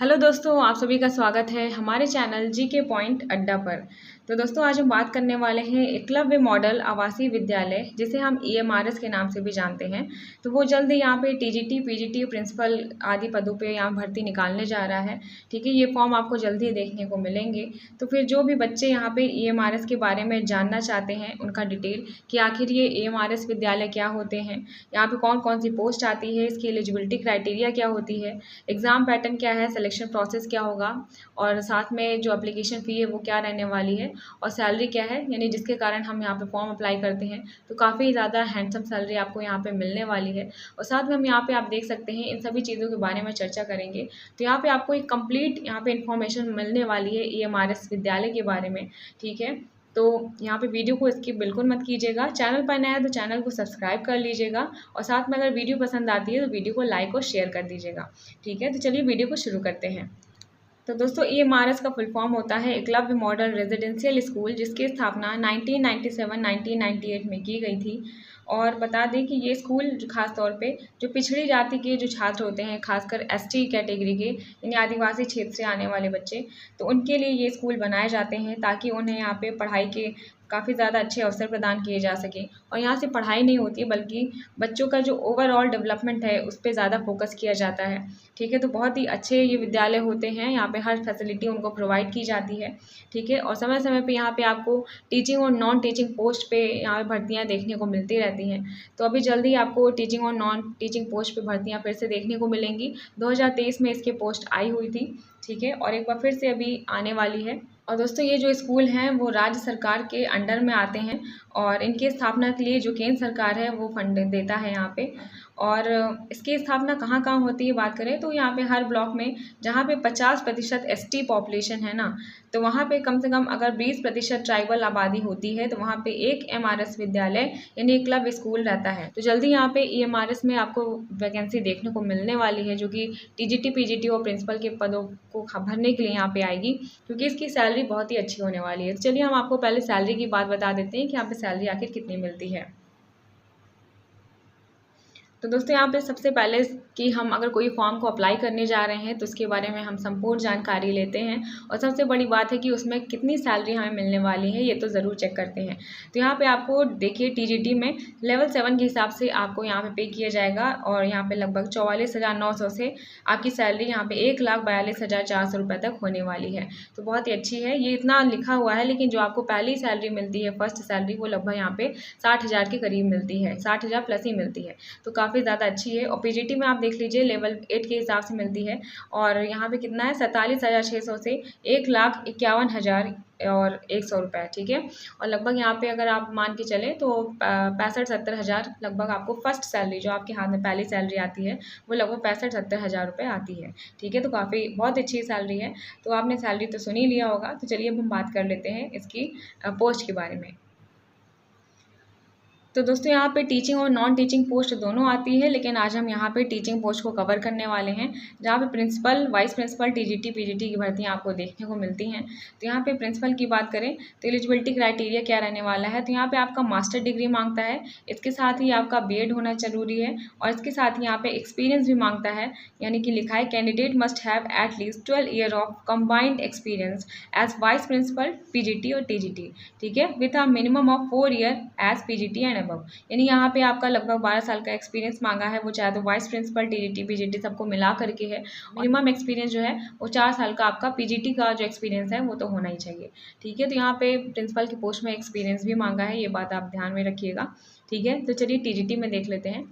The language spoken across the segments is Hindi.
हेलो दोस्तों, आप सभी का स्वागत है हमारे चैनल जी के पॉइंट अड्डा पर। तो दोस्तों आज हम बात करने वाले हैं एकलव्य मॉडल आवासीय विद्यालय, जिसे हम ईएमआरएस के नाम से भी जानते हैं। तो वो जल्द ही यहाँ पे टीजीटी, पीजीटी, प्रिंसिपल आदि पदों पे यहाँ भर्ती निकालने जा रहा है। ठीक है, ये फॉर्म आपको जल्द ही देखने को मिलेंगे। तो फिर जो भी बच्चे यहाँ पे ईएमआरएस के बारे में जानना चाहते हैं, उनका डिटेल कि आखिर ये ईएमआरएस विद्यालय क्या होते हैं, यहाँ पे कौन कौन सी पोस्ट आती है, इसकी एलिजिबिलिटी क्राइटेरिया क्या होती है, एग्ज़ाम पैटर्न क्या है, सिलेक्शन प्रोसेस क्या होगा, और साथ में जो एप्लीकेशन फ़ी है वो क्या रहने वाली है, और सैलरी क्या है, यानी जिसके कारण हम यहाँ पे फॉर्म अप्लाई करते हैं तो काफ़ी ज़्यादा हैंडसम सैलरी आपको यहाँ पे मिलने वाली है। और साथ में हम यहाँ पे आप देख सकते हैं इन सभी चीज़ों के बारे में चर्चा करेंगे। तो यहाँ पे आपको एक कंप्लीट यहाँ पे इन्फॉर्मेशन मिलने वाली है ईएमआरएस विद्यालय के बारे में। ठीक है, तो यहाँ पे वीडियो को स्किप बिल्कुल मत कीजिएगा। चैनल पर नया है तो चैनल को सब्सक्राइब कर लीजिएगा, और साथ में अगर वीडियो पसंद आती है तो वीडियो को लाइक और शेयर कर दीजिएगा। ठीक है, तो चलिए वीडियो को शुरू करते हैं। तो दोस्तों ईएमआरएस का फुल फॉर्म होता है एकलव्य मॉडल रेजिडेंशियल स्कूल, जिसकी स्थापना 1997-1998 में की गई थी। और बता दें कि ये स्कूल खास तौर पे जो पिछड़ी जाति के जो छात्र होते हैं, खासकर एसटी कैटेगरी के यानी आदिवासी क्षेत्र से आने वाले बच्चे, तो उनके लिए ये स्कूल बनाए जाते हैं ताकि उन्हें यहाँ पे पढ़ाई के काफ़ी ज़्यादा अच्छे अवसर प्रदान किए जा सकें। और यहाँ से पढ़ाई नहीं होती है बल्कि बच्चों का जो ओवरऑल डेवलपमेंट है उस पे ज़्यादा फोकस किया जाता है। ठीक है, तो बहुत ही अच्छे ये विद्यालय होते हैं, यहाँ पे हर फैसिलिटी उनको प्रोवाइड की जाती है। ठीक है, और समय समय पे यहाँ पे आपको टीचिंग और नॉन टीचिंग पोस्ट पे यहाँ पे भर्तियाँ देखने को मिलती रहती हैं। तो अभी जल्दी आपको टीचिंग और नॉन टीचिंग पोस्ट पे भर्तियाँ फिर से देखने को मिलेंगी। 2023 में इसकी पोस्ट आई हुई थी। ठीक है, और एक बार फिर से अभी आने वाली है। और दोस्तों ये जो स्कूल हैं वो राज्य सरकार के अंडर में आते हैं, और इनकी स्थापना के लिए जो केंद्र सरकार है वो फंड देता है यहाँ पे। और इसकी स्थापना कहाँ कहाँ होती है बात करें तो यहाँ पे हर ब्लॉक में जहाँ पे 50% एसटी पॉपुलेशन है ना, तो वहाँ पे कम से कम अगर 20% ट्राइबल आबादी होती है तो वहाँ पे एक एमआरएस विद्यालय यानी एकलव्य स्कूल रहता है। तो जल्दी यहाँ पे ईएमआरएस में आपको वैकेंसी देखने को मिलने वाली है, जो कि टीजीटी, पीजीटी और प्रिंसिपल के पदों को भरने के लिए यहाँ पे आएगी, क्योंकि इसकी सैलरी बहुत ही अच्छी होने वाली है। तो चलिए हम आपको पहले सैलरी की बात बता देते हैं कि यहाँ पे सैलरी आखिर कितनी मिलती है। तो दोस्तों यहाँ पे सबसे पहले कि हम अगर कोई फॉर्म को अप्लाई करने जा रहे हैं तो उसके बारे में हम संपूर्ण जानकारी लेते हैं, और सबसे बड़ी बात है कि उसमें कितनी सैलरी हमें मिलने वाली है ये तो ज़रूर चेक करते हैं। तो यहाँ पे आपको देखिए टीजीटी में लेवल 7 के हिसाब से आपको यहाँ पे किया जाएगा, और यहाँ पे लगभग 44,900 से आपकी सैलरी यहाँ पे 1,42,400 रुपये तक होने वाली है। तो बहुत ही अच्छी है, ये इतना लिखा हुआ है, लेकिन जो आपको पहली सैलरी मिलती है, फर्स्ट सैलरी, वो लगभग यहाँ पे 60,000 के करीब मिलती है, 60,000 प्लस ही मिलती है। तो काफ़ी ज़्यादा अच्छी है। और पीजीटी में आप देख लीजिए लेवल 8 के हिसाब से मिलती है, और यहाँ पे कितना है 47,600 से 1,51,000 और 100 रुपये। ठीक है, और लगभग यहाँ पे अगर आप मान के चलें तो 65-70 हज़ार लगभग आपको फर्स्ट सैलरी जो आपके हाथ में पहली सैलरी आती है वो लगभग 65-70 हज़ार रुपये आती है। ठीक है, तो काफ़ी बहुत अच्छी सैलरी है। तो आपने सैलरी तो सुन ही लिया होगा। तो चलिए अब हम बात कर लेते हैं इसकी पोस्ट के बारे में। तो दोस्तों यहाँ पे टीचिंग और नॉन टीचिंग पोस्ट दोनों आती है, लेकिन आज हम यहाँ पे टीचिंग पोस्ट को कवर करने वाले हैं, जहाँ पे principal, vice principal, TGT, PGT की भर्तियाँ आपको देखने को मिलती हैं। तो यहाँ पे प्रिंसिपल की बात करें तो एलिजिबिलिटी क्राइटेरिया क्या रहने वाला है, तो यहाँ पे आपका मास्टर डिग्री मांगता है, इसके साथ ही आपका बीएड होना जरूरी है, और इसके साथ ही यहाँ पे एक्सपीरियंस भी मांगता है। यानी कि लिखा है candidate must have at least 12 year of combined experience as vice principal, PGT और टीजीटी। ठीक है, with a minimum of 4 year as PGT and above. यानी यहाँ पे आपका लगभग 12 साल का एक्सपीरियंस मांगा है, वो चाहे तो वाइस प्रिंसिपल, टीजीटी, पीजीटी सबको मिला करके है। मिनिमम एक्सपीरियंस जो है वो 4 साल का आपका पीजीटी का जो एक्सपीरियंस है वो तो होना ही चाहिए। ठीक है, तो यहाँ पे प्रिंसिपल की पोस्ट में एक्सपीरियंस भी मांगा है, ये बात आप ध्यान में रखिएगा। ठीक है, तो चलिए टीजीटी में देख लेते हैं।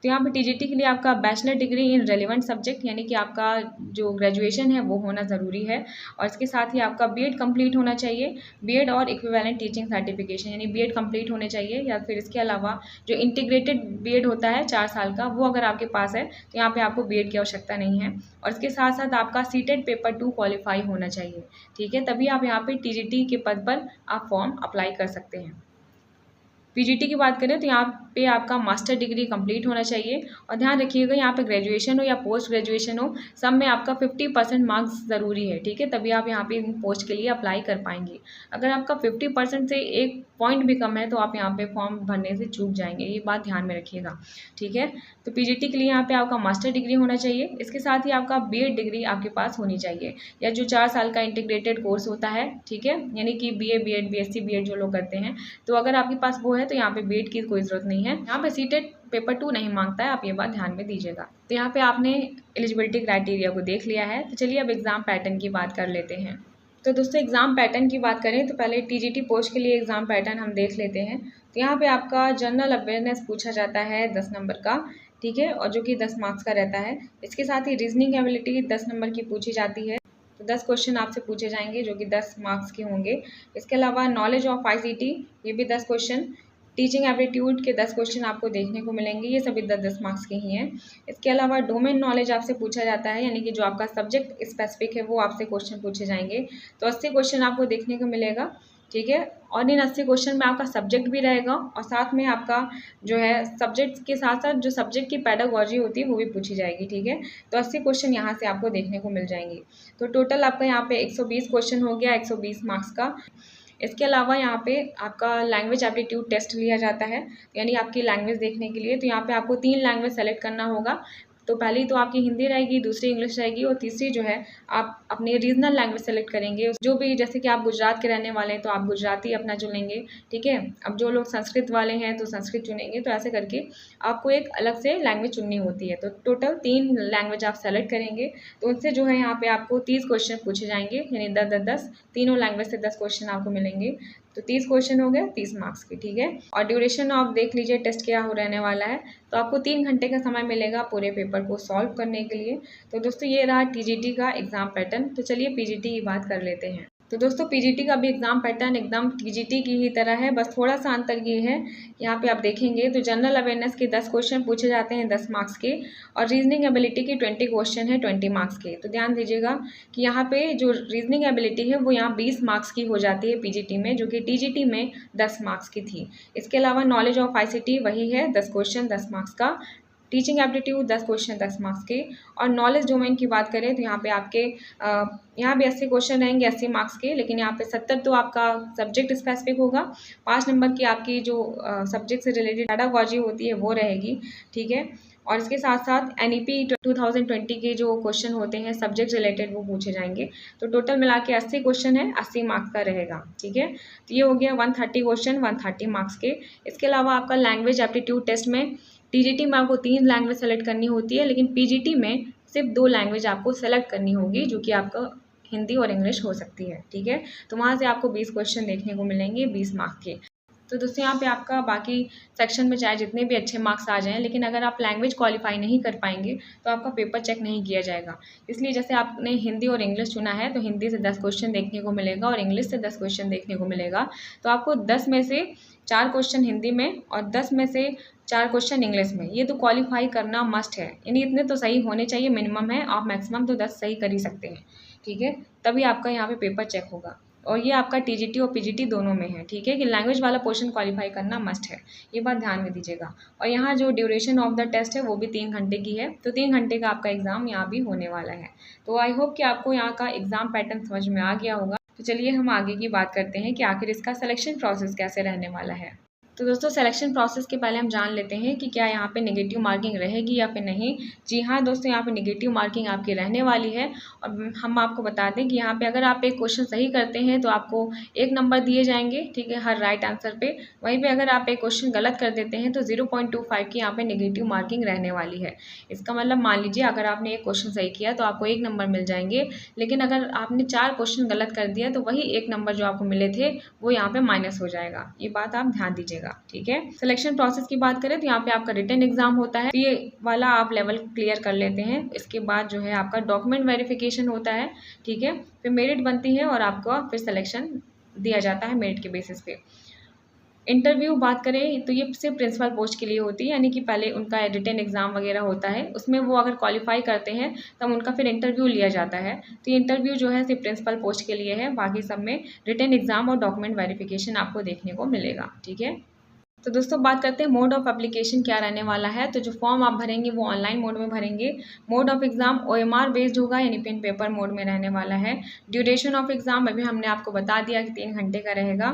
तो यहाँ पे टीजीटी के लिए आपका bachelor degree in relevant subject यानी कि आपका जो ग्रेजुएशन है वो होना ज़रूरी है, और इसके साथ ही आपका बीएड कंप्लीट होना चाहिए। बीएड और इक्विवेलेंट टीचिंग सर्टिफिकेशन यानी बीएड कंप्लीट होने चाहिए, या फिर इसके अलावा जो इंटीग्रेटेड बीएड होता है 4 साल का, वो अगर आपके पास है तो यहाँ पे आपको बीएड की आवश्यकता नहीं है। और इसके साथ साथ आपका सीटेट पेपर 2 क्वालिफाई होना चाहिए। ठीक है, तभी आप यहाँ पे टीजीटी के पद पर आप फॉर्म अप्लाई कर सकते हैं। पीजीटी की बात करें तो यहाँ पे आपका मास्टर डिग्री कंप्लीट होना चाहिए, और ध्यान रखिएगा यहाँ पे ग्रेजुएशन हो या पोस्ट ग्रेजुएशन हो, सब में आपका 50% मार्क्स ज़रूरी है। ठीक है, तभी आप यहाँ पे पोस्ट के लिए अप्लाई कर पाएंगे। अगर आपका 50% से एक पॉइंट भी कम है तो आप यहाँ पे फॉर्म भरने से चूक जाएंगे, ये बात ध्यान में रखिएगा, ठीक है। तो पीजीटी के लिए यहाँ पे आपका मास्टर डिग्री होना चाहिए, इसके साथ ही आपका बीएड डिग्री आपके पास होनी चाहिए, या जो 4 साल का इंटीग्रेटेड कोर्स होता है, ठीक है, यानी कि बीए बीएड बीएससी बीएड जो लोग करते हैं, तो अगर आपके पास वो है तो यहाँ पे बीएड की कोई ज़रूरत नहीं है। यहाँ पे सीटेट पेपर 2 नहीं मांगता है, आप ये बात ध्यान में दीजिएगा। तो यहाँ पे आपने एलिजिबिलिटी क्राइटेरिया को देख लिया है, तो चलिए अब एग्ज़ाम पैटर्न की बात कर लेते हैं। तो दोस्तों एग्ज़ाम पैटर्न की बात करें तो पहले टीजीटी पोस्ट के लिए एग्ज़ाम पैटर्न हम देख लेते हैं। तो यहाँ पे आपका जनरल अवेयरनेस पूछा जाता है 10 नंबर का, ठीक है, और जो कि 10 मार्क्स का रहता है। इसके साथ ही रीजनिंग एबिलिटी 10 नंबर की पूछी जाती है, तो 10 क्वेश्चन आपसे पूछे जाएंगे जो कि 10 मार्क्स के होंगे। इसके अलावा नॉलेज ऑफ आईसीटी ये भी 10 क्वेश्चन, टीचिंग एप्टीट्यूड के 10 क्वेश्चन आपको देखने को मिलेंगे, ये सभी 10-10 मार्क्स के ही हैं। इसके अलावा डोमेन नॉलेज आपसे पूछा जाता है, यानी कि जो आपका सब्जेक्ट स्पेसिफिक है वो आपसे क्वेश्चन पूछे जाएंगे, तो 80 क्वेश्चन आपको देखने को मिलेगा, ठीक है। और इन 80 क्वेश्चन में आपका सब्जेक्ट भी रहेगा और साथ में आपका जो है सब्जेक्ट के साथ साथ जो सब्जेक्ट की पेडागोजी होती है वो भी पूछी जाएगी, ठीक है। तो 80 क्वेश्चन यहाँ से आपको देखने को मिल जाएंगे। तो टोटल आपका यहाँ पे 120 क्वेश्चन हो गया, 120 मार्क्स का। इसके अलावा यहाँ पे आपका लैंग्वेज एप्टीट्यूड टेस्ट लिया जाता है, यानी आपकी लैंग्वेज देखने के लिए। तो यहाँ पे आपको 3 लैंग्वेज सेलेक्ट करना होगा, तो पहली तो आपकी हिंदी रहेगी, दूसरी इंग्लिश रहेगी और तीसरी जो है आप अपनी रीजनल लैंग्वेज सेलेक्ट करेंगे, जो भी, जैसे कि आप गुजरात के रहने वाले हैं तो आप गुजराती अपना चुनेंगे, ठीक है। अब जो लोग संस्कृत वाले हैं तो संस्कृत चुनेंगे, तो ऐसे करके आपको एक अलग से लैंग्वेज चुननी होती है। तो टोटल 3 लैंग्वेज आप सेलेक्ट करेंगे, तो उनसे जो है यहाँ पे आपको 30 क्वेश्चन पूछे जाएंगे, यानी 10-10 तीनों लैंग्वेज से 10 क्वेश्चन आपको मिलेंगे। तो 30 क्वेश्चन हो गए 30 मार्क्स के, ठीक है। और ड्यूरेशन ऑफ देख लीजिए टेस्ट क्या हो रहने वाला है, तो आपको 3 घंटे का समय मिलेगा पूरे पेपर को सॉल्व करने के लिए। तो दोस्तों ये रहा टीजीटी का एग्ज़ाम पैटर्न। तो चलिए पीजीटी की बात कर लेते हैं। तो दोस्तों पीजीटी का भी एग्ज़ाम पैटर्न एकदम टीजीटी की ही तरह है, बस थोड़ा सा अंतर ये है, यहाँ पे आप देखेंगे तो जनरल अवेयरनेस के 10 क्वेश्चन पूछे जाते हैं 10 मार्क्स के, और रीजनिंग एबिलिटी के 20 क्वेश्चन है 20 मार्क्स के। तो ध्यान दीजिएगा कि यहाँ पे जो रीजनिंग एबिलिटी है वो यहाँ 20 मार्क्स की हो जाती है पीजीटी में, जो कि टीजीटी में 10 मार्क्स की थी। इसके अलावा नॉलेज ऑफ आईसीटी वही है 10 क्वेश्चन 10 मार्क्स का, टीचिंग एप्टीट्यूड 10 क्वेश्चन 10 मार्क्स के, और नॉलेज डोमेन की बात करें तो यहाँ पे आपके यहाँ भी 80 क्वेश्चन रहेंगे 80 मार्क्स के, लेकिन यहाँ पे 70 तो आपका सब्जेक्ट स्पेसिफिक होगा, 5 नंबर की आपकी जो सब्जेक्ट से रिलेटेड पेडागोजी होती है वो रहेगी, ठीक है। और इसके साथ साथ एनईपी 2020 के जो क्वेश्चन होते हैं सब्जेक्ट रिलेटेड वो पूछे जाएंगे। तो टोटल मिला के 80 क्वेश्चन है, 80 मार्क्स का रहेगा, ठीक है। तो ये हो गया 130 क्वेश्चन 130 मार्क्स के। इसके अलावा आपका लैंग्वेज एप्टीट्यूड टेस्ट में टीजीटी में आपको 3 लैंग्वेज सेलेक्ट करनी होती है, लेकिन पीजीटी में सिर्फ 2 लैंग्वेज आपको सेलेक्ट करनी होगी, जो कि आपका हिंदी और इंग्लिश हो सकती है, ठीक है। तो वहाँ से आपको 20 क्वेश्चन देखने को मिलेंगे 20 मार्क्स के। तो दोस्तों यहाँ पे आपका बाकी सेक्शन में चाहे जितने भी अच्छे मार्क्स आ जाएं, लेकिन अगर आप लैंग्वेज क्वालिफाई नहीं कर पाएंगे तो आपका पेपर चेक नहीं किया जाएगा। इसलिए जैसे आपने हिंदी और इंग्लिश चुना है तो हिंदी से 10 क्वेश्चन देखने को मिलेगा और इंग्लिश से 10 क्वेश्चन देखने को मिलेगा। तो आपको 10 में से 4 क्वेश्चन हिंदी में और 10 में से 4 क्वेश्चन इंग्लिश में, ये तो क्वालिफाई करना मस्ट है, यानी इतने तो सही होने चाहिए, मिनिमम है, आप मैक्सिमम तो 10 सही कर ही सकते हैं, ठीक है। तभी आपका यहाँ पे पेपर चेक होगा, और ये आपका टीजीटी और पीजीटी दोनों में है, ठीक है, कि लैंग्वेज वाला पोर्शन क्वालिफाई करना मस्ट है, ये बात ध्यान में दीजिएगा। और यहाँ जो ड्यूरेशन ऑफ द टेस्ट है वो भी 3 घंटे की है, तो 3 घंटे का आपका एग्ज़ाम यहाँ भी होने वाला है। तो आई होप कि आपको यहाँ का एग्ज़ाम पैटर्न समझ में आ गया होगा। तो चलिए हम आगे की बात करते हैं कि आखिर इसका सिलेक्शन प्रोसेस कैसे रहने वाला है। तो दोस्तों सिलेक्शन प्रोसेस के पहले हम जान लेते हैं कि क्या यहाँ पे नेगेटिव मार्किंग रहेगी या फिर नहीं। जी हाँ दोस्तों, यहाँ पे नेगेटिव मार्किंग आपकी रहने वाली है, और हम आपको बता दें कि यहाँ पे अगर आप एक क्वेश्चन सही करते हैं तो आपको 1 नंबर दिए जाएंगे, ठीक है, हर राइट आंसर पे। वहीं पे अगर आप एक क्वेश्चन गलत कर देते हैं तो 0.25 की यहाँ पे नेगेटिव मार्किंग रहने वाली है। इसका मतलब मान लीजिए अगर आपने एक क्वेश्चन सही किया तो आपको 1 नंबर मिल जाएंगे, लेकिन अगर आपने 4 क्वेश्चन गलत कर दिया तो वही 1 नंबर जो आपको मिले थे वो यहाँ पे माइनस हो जाएगा। ये बात आप ध्यान दीजिएगा, ठीक है। सिलेक्शन प्रोसेस की बात करें तो यहाँ पे आपका रिटन एग्जाम होता है, ये वाला आप लेवल क्लियर कर लेते हैं। इसके बाद जो है आपका डॉक्यूमेंट वेरिफिकेशन होता है, ठीक है, फिर मेरिट बनती है और आपको फिर सिलेक्शन दिया जाता है मेरिट के बेसिस पे। इंटरव्यू बात करें तो ये सिर्फ प्रिंसिपल पोस्ट के लिए होती है, यानी कि पहले उनका रिटन एग्ज़ाम वगैरह होता है, उसमें वो अगर क्वालिफाई करते हैं तब उनका फिर इंटरव्यू लिया जाता है। तो ये इंटरव्यू जो है सिर्फ प्रिंसिपल पोस्ट के लिए है, बाकी सब में रिटन एग्ज़ाम और डॉक्यूमेंट वेरिफिकेशन आपको देखने को मिलेगा, ठीक है। तो दोस्तों बात करते हैं मोड ऑफ एप्लीकेशन क्या रहने वाला है। तो जो फॉर्म आप भरेंगे वो ऑनलाइन मोड में भरेंगे। Mode of exam OMR based होगा, यानी पेन पेपर मोड में रहने वाला है। ड्यूरेशन ऑफ एग्ज़ाम अभी हमने आपको बता दिया कि 3 घंटे का रहेगा।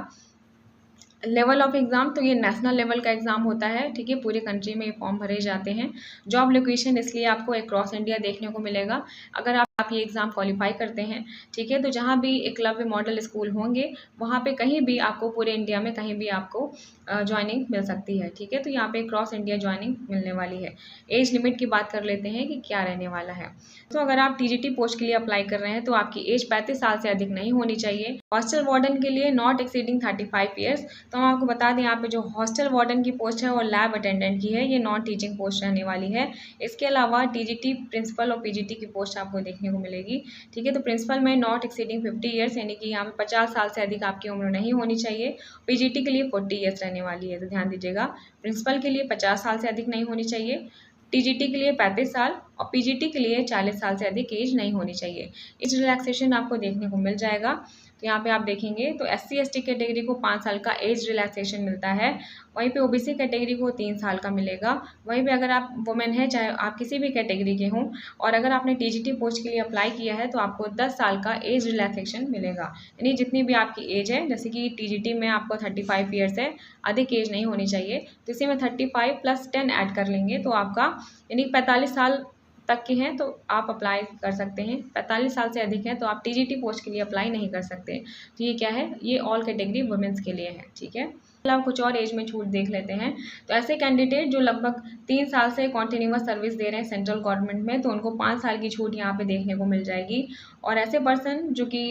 लेवल ऑफ एग्ज़ाम, तो ये नेशनल लेवल का एग्ज़ाम होता है, ठीक है। पूरे कंट्री में ये फॉर्म भरे जाते हैं। जॉब लोकेशन इसलिए आपको अक्रॉस इंडिया देखने को मिलेगा अगर आप ये एग्ज़ाम क्वालिफाई करते हैं, ठीक है। तो जहाँ भी एकलव्य मॉडल स्कूल होंगे वहाँ पे कहीं भी आपको पूरे इंडिया में कहीं भी आपको जॉइनिंग मिल सकती है, ठीक है। तो यहाँ पे क्रॉस इंडिया जॉइनिंग मिलने वाली है। एज लिमिट की बात कर लेते हैं कि क्या रहने वाला है। तो अगर आप टीजीटी पोस्ट के लिए अप्लाई कर रहे हैं तो आपकी एज 35 साल से अधिक नहीं होनी चाहिए। हॉस्टल वार्डन के लिए नॉट एक्सीडिंग 35 ईयर्स। तो हम आपको बता दें यहाँ पे जो हॉस्टल वार्डन की पोस्ट है और लैब अटेंडेंट की है, ये नॉन टीचिंग पोस्ट रहने वाली है। इसके अलावा टीजीटी प्रिंसिपल और पीजीटी की पोस्ट आपको देखने को मिलेगी, ठीक है। तो प्रिंसिपल में नॉट एक्सीडिंग 50 ईयर्स, यानी कि यहाँ पे 50 साल से अधिक आपकी उम्र नहीं होनी चाहिए। पीजीटी के लिए 40 ईयर्स रहने वाली है, तो ध्यान दीजिएगा। प्रिंसिपल के लिए 50 साल से अधिक नहीं होनी चाहिए, टीजीटी के लिए 35 साल और पीजीटी के लिए 40 साल से अधिक एज नहीं होनी चाहिए। एज रिलैक्सेशन आपको देखने को मिल जाएगा। तो यहाँ पे आप देखेंगे तो SC ST कैटेगरी को 5 साल का एज रिलैक्सेशन मिलता है, वहीं पे OBC कैटेगरी को 3 साल का मिलेगा। वहीं पे अगर आप वुमेन हैं, चाहे आप किसी भी कैटेगरी के हों, और अगर आपने टीजीटी पोस्ट के लिए अप्लाई किया है तो आपको 10 साल का एज रिलैक्सेशन मिलेगा। यानी जितनी भी आपकी एज है, जैसे कि टीजीटी में आपको 35 ईयर्स है, अधिक एज नहीं होनी चाहिए, तो इसी में 35 + 10 ऐड कर लेंगे तो आपका यानी 45 साल तक के हैं तो आप अप्लाई कर सकते हैं। 45 साल से अधिक है तो आप टीजीटी पोस्ट के लिए अप्लाई नहीं कर सकते। तो ये क्या है, ये ऑल कैटेगरी वुमेन्स के लिए है, ठीक है। आप कुछ और एज में छूट देख लेते हैं। तो ऐसे कैंडिडेट जो लगभग 3 साल से कॉन्टिन्यूअस सर्विस दे रहे हैं सेंट्रल गवर्नमेंट में, तो उनको 5 साल की छूट यहाँ पे देखने को मिल जाएगी। और ऐसे पर्सन जो कि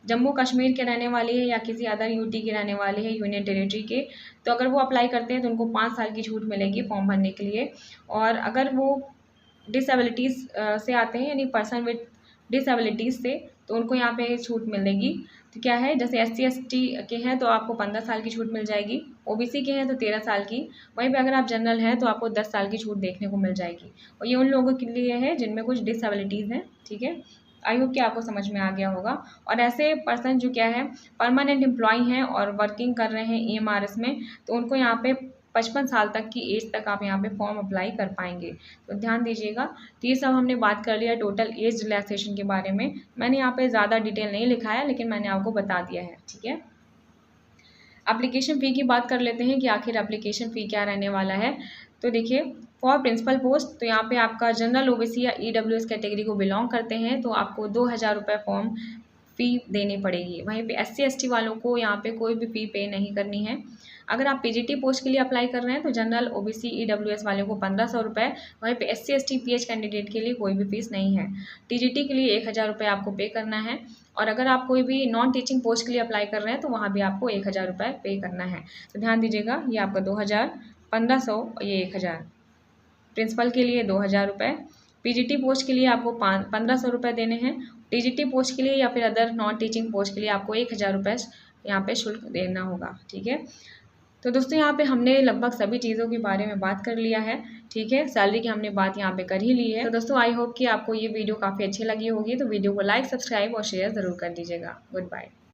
जम्मू कश्मीर के रहने वाले हैं या किसी अदर यूटी के रहने वाले हैं, यूनियन टेरिटरी के, तो अगर वो अप्लाई करते हैं तो उनको 5 साल की छूट मिलेगी फॉर्म भरने के लिए। और अगर वो डिसेबिलिटीज़ से आते हैं, यानी पर्सन विद डिसेबिलिटीज़ से, तो उनको यहाँ पे छूट मिलेगी। तो क्या है, जैसे SC ST के हैं तो आपको 15 साल की छूट मिल जाएगी, OBC के हैं तो 13 साल की, वहीं पे अगर आप जनरल हैं तो आपको 10 साल की छूट देखने को मिल जाएगी। और ये उन लोगों के लिए है जिनमें कुछ डिसेबिलिटीज़ हैं, ठीक है। आई होप कि आपको समझ में आ गया होगा। और ऐसे पर्सन जो क्या है परमानेंट एम्प्लॉय हैं और वर्किंग कर रहे हैं EMRS में, तो उनको यहाँ पे 55 साल तक की एज तक आप यहाँ पे फॉर्म अप्लाई कर पाएंगे। तो ध्यान दीजिएगा। तो ये सब हमने बात कर लिया टोटल एज रिलैक्सेशन के बारे में। मैंने यहाँ पे ज़्यादा डिटेल नहीं लिखा है, लेकिन मैंने आपको बता दिया है, ठीक है। एप्लीकेशन फ़ी की बात कर लेते हैं कि आखिर एप्लीकेशन फ़ी क्या रहने वाला है। तो देखिए, फॉर प्रिंसिपल पोस्ट, तो यहाँ पे आपका जनरल OBC या EWS कैटेगरी को बिलोंग करते हैं तो आपको 2000 रुपये फॉर्म फ़ी देनी पड़ेगी। वहीं पे SC ST वालों को यहाँ पे कोई भी फ़ी पे नहीं करनी है। अगर आप पीजीटी पोस्ट के लिए अप्लाई कर रहे हैं तो जनरल OBC EWS वालों को 1500 रुपये, वहीं पे SC ST PH कैंडिडेट के लिए कोई भी फीस नहीं है। टीजीटी के लिए 1000 रुपये आपको पे करना है। और अगर आप कोई भी नॉन टीचिंग पोस्ट के लिए अप्लाई कर रहे हैं तो वहाँ भी आपको 1000 रुपये पे करना है। तो ध्यान दीजिएगा, ये आपका 2000, 1500 और ये 1000। प्रिंसिपल के लिए 2000 रुपये, पीजीटी पोस्ट के लिए आपको 1500 रुपये देने हैं। टीजीटी पोस्ट के लिए या फिर अदर नॉन टीचिंग पोस्ट के लिए आपको 1000 रुपये यहाँ पे शुल्क देना होगा, ठीक है। तो दोस्तों यहाँ पे हमने लगभग सभी चीज़ों के बारे में बात कर लिया है, ठीक है। सैलरी की हमने बात यहाँ पे कर ही ली है। तो दोस्तों आई होप कि आपको ये वीडियो काफ़ी अच्छी लगी होगी। तो वीडियो को लाइक, सब्सक्राइब और शेयर ज़रूर कर दीजिएगा। Good bye.